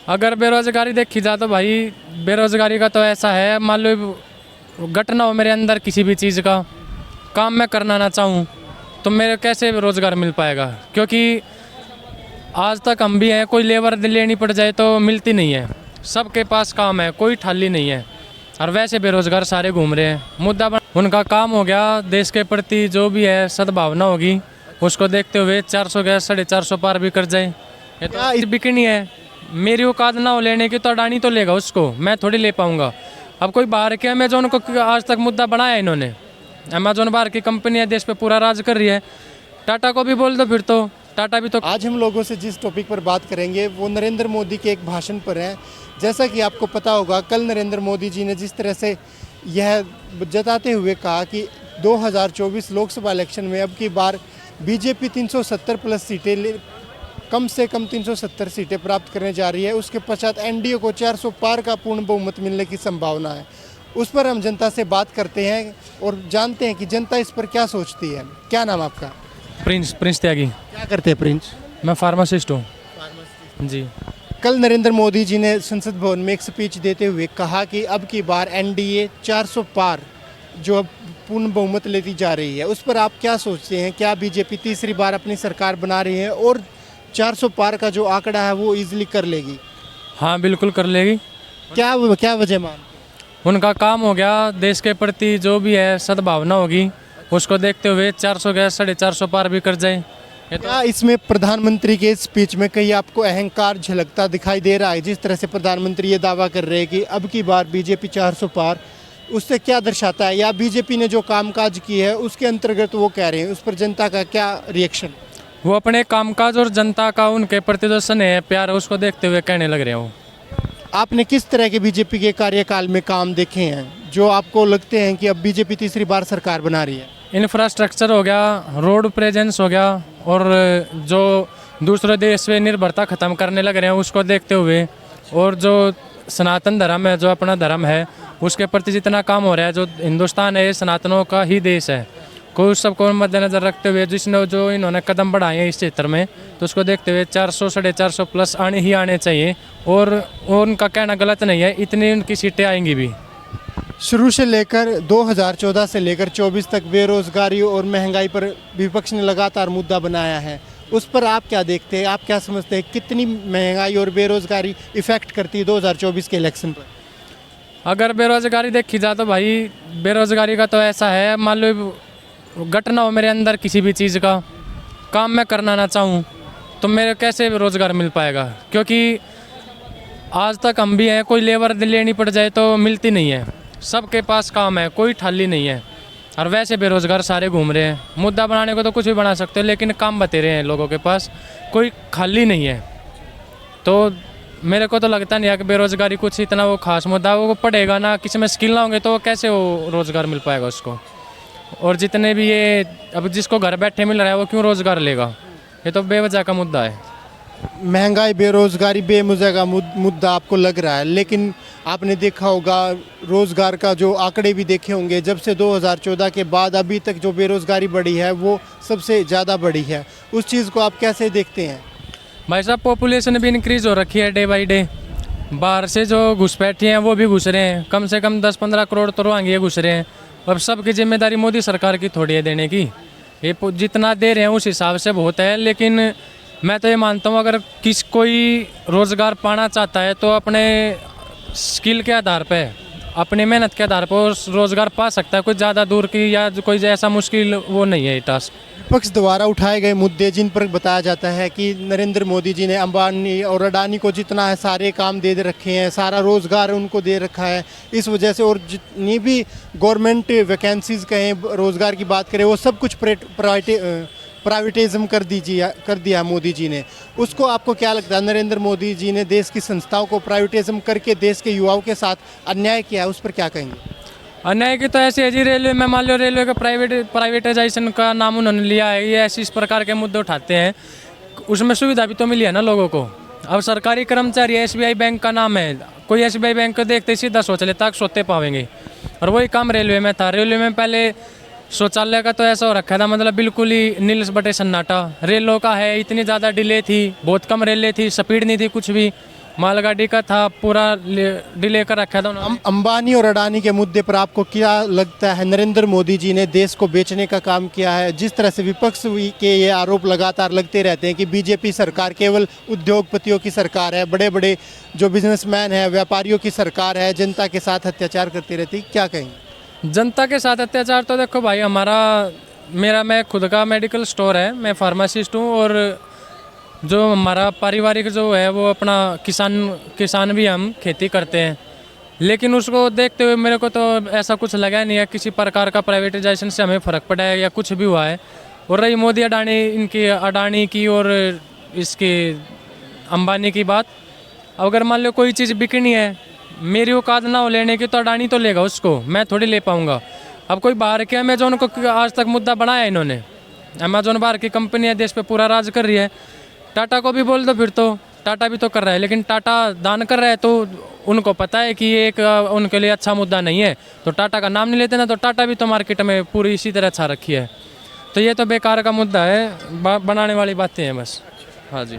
अगर बेरोजगारी देखी जाए तो भाई बेरोजगारी का तो ऐसा है, मान लो घटना हो मेरे अंदर किसी भी चीज़ का काम मैं करना ना चाहूँ तो मेरे कैसे रोज़गार मिल पाएगा, क्योंकि आज तक हम भी हैं, कोई लेबर लेनी पड़ जाए तो मिलती नहीं है, सबके पास काम है, कोई खाली नहीं है। और वैसे बेरोजगार सारे घूम रहे हैं। उनका काम हो गया देश के प्रति जो भी है सद्भावना होगी, उसको देखते हुए 400 गैस 450 पार भी कर जाए। ये तो बिकनी है, मेरी औकात ना हो लेने की तो अडानी तो लेगा उसको, मैं थोड़ी ले पाऊंगा। अब कोई बाहर के अमेजोन को आज तक मुद्दा बनाया इन्होंने, अमेजोन बाहर की कंपनी है, देश पे पूरा राज कर रही है। टाटा को भी बोल दो फिर तो, टाटा भी तो। आज हम लोगों से जिस टॉपिक पर बात करेंगे वो नरेंद्र मोदी के एक भाषण पर है। जैसा कि आपको पता होगा, कल नरेंद्र मोदी जी ने जिस तरह से यह जताते हुए कहा कि 2024 लोकसभा इलेक्शन में अब की बार बीजेपी 370 प्लस सीटें, कम से कम 370 सीटें प्राप्त करने जा रही है। उसके पश्चात एनडीए को 400 पार का पूर्ण बहुमत मिलने की संभावना है। उस पर हम जनता से बात करते हैं और जानते हैं कि जनता इस पर क्या सोचती है। क्या नाम आपका? प्रिंस त्यागी। क्या करते हैं प्रिंस? मैं फार्मासिस्ट हूँ जी। कल नरेंद्र मोदी जी ने संसद भवन में एक स्पीच देते हुए कहा कि अब की बार एनडीए 400 पार जो अब पूर्ण बहुमत लेती जा रही है, उस पर आप क्या सोचते हैं? क्या बीजेपी तीसरी बार अपनी सरकार बना रही है और 400 पार का जो आंकड़ा है वो इजीली कर लेगी? हाँ बिल्कुल कर लेगी। क्या वजह मानते हैं? उनका काम हो गया देश के प्रति जो भी है सद्भावना होगी, उसको देखते हुए 400 गैस 450 पार भी कर जाए। क्या इसमें प्रधानमंत्री के स्पीच में कहीं आपको अहंकार झलकता दिखाई दे रहा है? जिस तरह से प्रधानमंत्री ये दावा कर रहे हैं कि अब की बार बीजेपी 400 पार, उससे क्या दर्शाता है? या बीजेपी ने जो कामकाज की है उसके अंतर्गत वो कह रहे हैं, उस पर जनता का क्या रिएक्शन? वो अपने कामकाज और जनता का उनके प्रति जो स्नेह है प्यार है उसको देखते हुए कहने लग रहे हो। आपने किस तरह के बीजेपी के कार्यकाल में काम देखे हैं जो आपको लगते हैं कि अब बीजेपी तीसरी बार सरकार बना रही है? इंफ्रास्ट्रक्चर हो गया, रोड प्रेजेंस हो गया, और जो दूसरे देश पे निर्भरता ख़त्म करने लग रहे हैं उसको देखते हुए, और जो सनातन धर्म है, जो अपना धर्म है, उसके प्रति जितना काम हो रहा है, जो हिंदुस्तान है ये सनातनों का ही देश है, को उस सबको मद्देनज़र रखते हुए जिसने जो इन्होंने कदम बढ़ाए हैं इस क्षेत्र में, तो उसको देखते हुए 400 450 प्लस आने चाहिए। और उनका कहना गलत नहीं है, इतनी उनकी सीटें आएंगी भी। शुरू से लेकर 2014 से लेकर 24 तक बेरोजगारी और महंगाई पर विपक्ष ने लगातार मुद्दा बनाया है। उस पर आप क्या देखते हैं? आप क्या समझते हैं कितनी महंगाई और बेरोजगारी इफेक्ट करती है 2024 के इलेक्शन पर? अगर बेरोजगारी देखी जाए तो भाई बेरोजगारी का तो ऐसा है, मान लो घटना हो मेरे अंदर किसी भी चीज़ का काम मैं करना ना चाहूँ तो मेरे कैसे रोज़गार मिल पाएगा, क्योंकि आज तक हम भी हैं, कोई लेबर लेनी पड़ जाए तो मिलती नहीं है, सबके पास काम है, कोई खाली नहीं है। और वैसे बेरोजगार सारे घूम रहे हैं। मुद्दा बनाने को तो कुछ भी बना सकते हो, लेकिन काम बतेरे हैं लोगों के पास, कोई खाली नहीं है। तो मेरे को तो लगता नहीं है कि बेरोजगारी कुछ इतना वो खास मुद्दा, वो पढ़ेगा ना, किसी में स्किल ना होंगे तो कैसे वो रोज़गार मिल पाएगा उसको। और जितने भी ये अब जिसको घर बैठे मिल रहा है वो क्यों रोज़गार लेगा, ये तो बेवजह का मुद्दा है। महंगाई बेरोजगारी बेमुद्दा का मुद्दा आपको लग रहा है, लेकिन आपने देखा होगा रोज़गार का जो आंकड़े भी देखे होंगे, जब से 2014 के बाद अभी तक जो बेरोज़गारी बढ़ी है वो सबसे ज़्यादा बढ़ी है। उस चीज़ को आप कैसे देखते हैं? भाई साहब पॉपुलेशन भी इंक्रीज़ हो रखी है डे बाई डे, बाहर से जो घुसपैठी हैं वो भी घुस रहे हैं, कम से कम 10-15 करोड़ तो रोहिंग्या घुस रहे हैं। अब सबकी जिम्मेदारी मोदी सरकार की थोड़ी है देने की, ये जितना दे रहे हैं उस हिसाब से बहुत है। लेकिन मैं तो ये मानता हूँ अगर कोई रोज़गार पाना चाहता है तो अपने स्किल के आधार पे, अपनी मेहनत के आधार पर रोज़गार पा सकता है। कोई ज़्यादा दूर की या कोई ऐसा मुश्किल वो नहीं है ये टास्क। विपक्ष द्वारा उठाए गए मुद्दे जिन पर बताया जाता है कि नरेंद्र मोदी जी ने अंबानी और अडानी को जितना है सारे काम दे रखे हैं, सारा रोज़गार उनको दे रखा है, इस वजह से, और जितनी भी गवर्नमेंट वैकेंसीज़ कहें, रोज़गार की बात करें, वो सब कुछ प्राइवेटिज्म कर दिया मोदी जी ने। उसको आपको क्या लगता है, नरेंद्र मोदी जी ने देश की संस्थाओं को प्राइवेटिज्म करके देश के युवाओं के साथ अन्याय किया है, उस पर क्या कहेंगे? अन्याय की तो ऐसे है जी, रेलवे में मान लो रेलवे का प्राइवेटाइजेशन का नाम उन्होंने लिया है, ये ऐसे इस प्रकार के मुद्दे उठाते हैं। उसमें सुविधा भी तो मिली है ना लोगों को। अब सरकारी कर्मचारी एसबीआई बैंक का नाम है, कोई एसबीआई बैंक को देखते सीधा सोच लेता कि सोते पावेंगे। और वही काम रेलवे में था। रेलवे में पहले शौचालय का तो ऐसा हो रखा था, मतलब बिल्कुल ही नील बटे सन्नाटा। रेलों का है, इतनी ज़्यादा डिले थी, बहुत कम रेलें थी, स्पीड नहीं थी कुछ भी। मालगाड़ी का था, पूरा डिले कर रखा था उन्होंने। अंबानी और अडानी के मुद्दे पर आपको क्या लगता है, नरेंद्र मोदी जी ने देश को बेचने का काम किया है? जिस तरह से विपक्ष के ये आरोप लगातार लगते रहते हैं कि बीजेपी सरकार केवल उद्योगपतियों की सरकार है, बड़े बड़े जो बिजनेसमैन हैं, व्यापारियों की सरकार है, जनता के साथ अत्याचार करती रहती है, क्या कहेंगे? जनता के साथ अत्याचार तो देखो भाई, मैं खुद का मेडिकल स्टोर है, मैं फार्मासिस्ट हूँ, और जो हमारा पारिवारिक जो है वो अपना किसान भी हम खेती करते हैं, लेकिन उसको देखते हुए मेरे को तो ऐसा कुछ लगा नहीं है किसी प्रकार का प्राइवेटाइजेशन से हमें फ़र्क पड़ा है या कुछ भी हुआ है। और रही मोदी अडानी की और इसकी अंबानी की बात, अगर मान लो कोई चीज़ बिकनी है, मेरी औकात ना हो लेने की, तो अडानी तो लेगा उसको, मैं थोड़ी ले पाऊँगा। अब कोई बाहर के अमेजोन को आज तक मुद्दा बनाया इन्होंने, अमेजोन बाहर की कंपनी है, देश पे पूरा राज कर रही है। टाटा को भी बोल दो फिर, तो टाटा भी तो कर रहा है, लेकिन टाटा दान कर रहा है, तो उनको पता है कि ये एक उनके लिए अच्छा मुद्दा नहीं है, तो टाटा का नाम नहीं लेते ना, तो टाटा भी तो मार्केट में पूरी इसी तरह अच्छा रखी है। तो ये तो बेकार का मुद्दा है, बनाने वाली बातें हैं बस। हाँ जी।